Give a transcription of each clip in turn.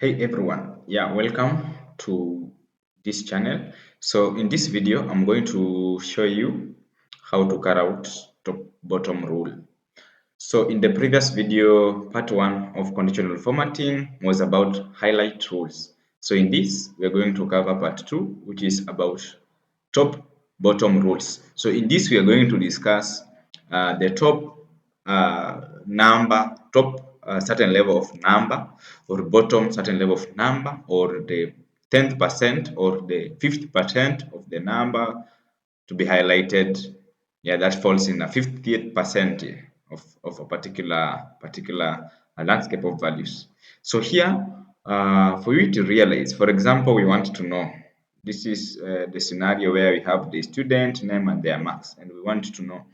Hey everyone, welcome to this channel. So in this video, I'm going to show you how to carry out top bottom rule. So in the previous video, part one of conditional formatting was about highlight rules. So in this, we're going to cover part two, which is about top bottom rules. So in this, we are going to discuss the top number, top certain level of number, or bottom certain level of number, or the 10th percent or the 50th percent of the number to be highlighted. Yeah, that falls in a 50th percent of a particular landscape of values. So here, for you to realize, for example, we want to know, this is the scenario where we have the student name and their marks, and we want to know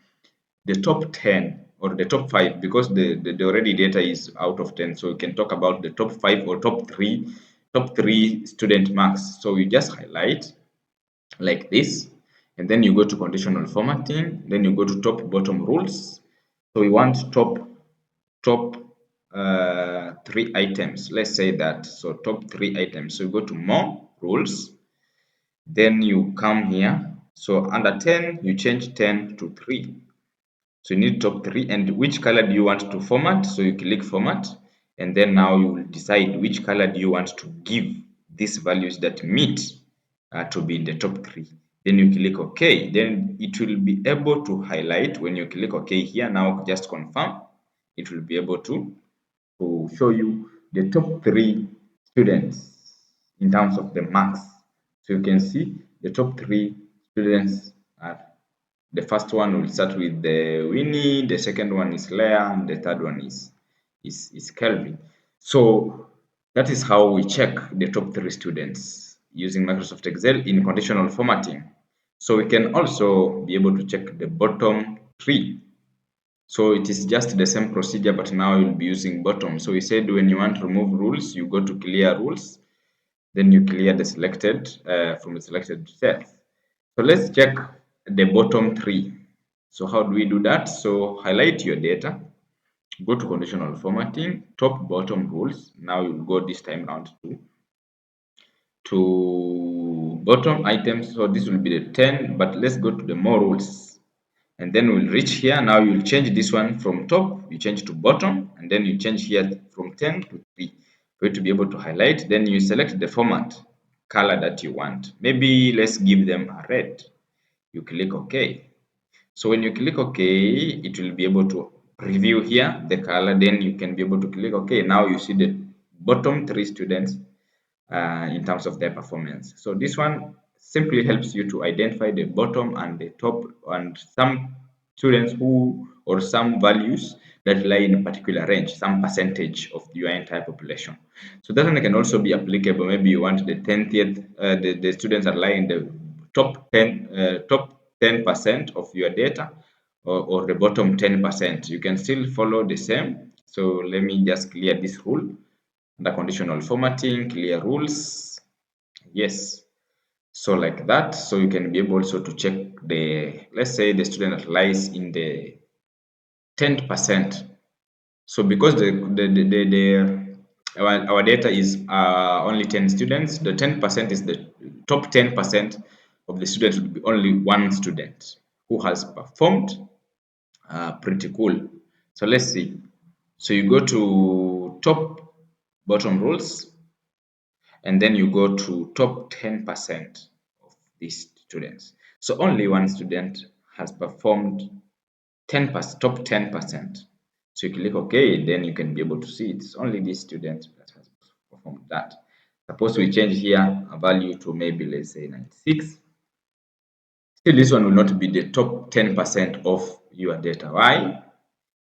the top 10 or the top 5, because the already data is out of 10, so we can talk about the top 5 or top three student marks. So we just highlight like this, and then you go to conditional formatting, then you go to top bottom rules. So we want top three items, let's say that. So top three items, so you go to more rules, then you come here. So under 10 you change 10 to 3. So you need top 3, and which color do you want to format? So you click format, and then now you will decide which color do you want to give these values that meet to be in the top 3. Then you click OK. Then it will be able to highlight. When you click OK here, now just confirm, it will be able to show you the top 3 students in terms of the marks. So you can see the top 3 students are, the first one will start with the Winnie, the second one is Leah, and the third one is Kelvin. So that is how we check the top 3 students using Microsoft Excel in conditional formatting. So we can also be able to check the bottom 3. So it is just the same procedure, but now you'll be using bottom. So we said when you want to remove rules, you go to clear rules, then you clear the selected from the selected cells. So let's check the bottom 3. So how do we do that? So highlight your data, go to conditional formatting, top bottom rules. Now you'll go this time around to bottom items. So this will be the 10, but let's go to the more rules. And then we'll reach here. Now you'll change this one from top, you change to bottom, and then you change here from 10 to 3 for you to be able to highlight. Then you select the format color that you want. Maybe let's give them a red. You click OK. So when you click OK, it will be able to preview here the color. Then you can be able to click OK. Now you see the bottom 3 students in terms of their performance. So this one simply helps you to identify the bottom and the top, and some students who, or some values that lie in a particular range, some percentage of your entire population. So that one can also be applicable. Maybe you want the 10th, the students are lying in the top 10% of your data, or the bottom 10%. You can still follow the same. So let me just clear this rule. Under conditional formatting, clear rules. Yes. So like that. So you can be able also to check the, let's say the student that lies in the 10%. So because our data is only 10 students, the 10% is the top 10% of the students will be only one student who has performed pretty cool. So let's see. So you go to top bottom rules, and then you go to top 10% of these students. So only one student has performed 10%, top 10%. So you click OK, then you can be able to see it's only this student that has performed that. Suppose we change here a value to maybe, let's say 96. Still, this one will not be the top 10% of your data. Why?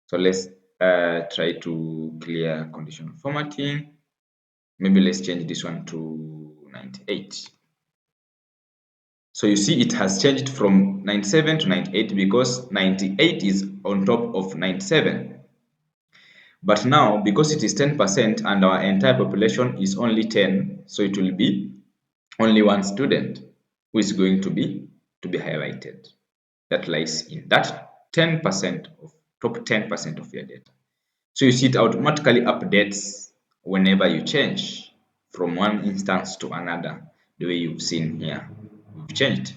So let's try to clear conditional formatting. Maybe let's change this one to 98. So you see it has changed from 97 to 98 because 98 is on top of 97. But now, because it is 10% and our entire population is only 10, so it will be only one student who is going to be highlighted. That lies in that 10% of top 10% of your data. So you see it automatically updates whenever you change. from one instance to another, the way you've seen here. We've changed.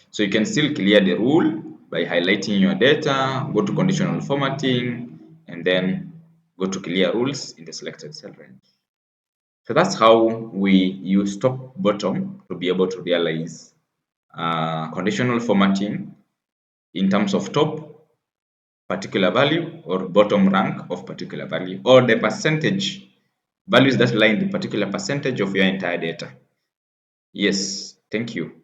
So you can still clear the rule by highlighting your data, go to conditional formatting, and then go to clear rules in the selected cell range. So that's how we use top bottom to be able to realize conditional formatting in terms of top particular value or bottom rank of particular value, or the percentage values that lie in the particular percentage of your entire data. Yes, thank you.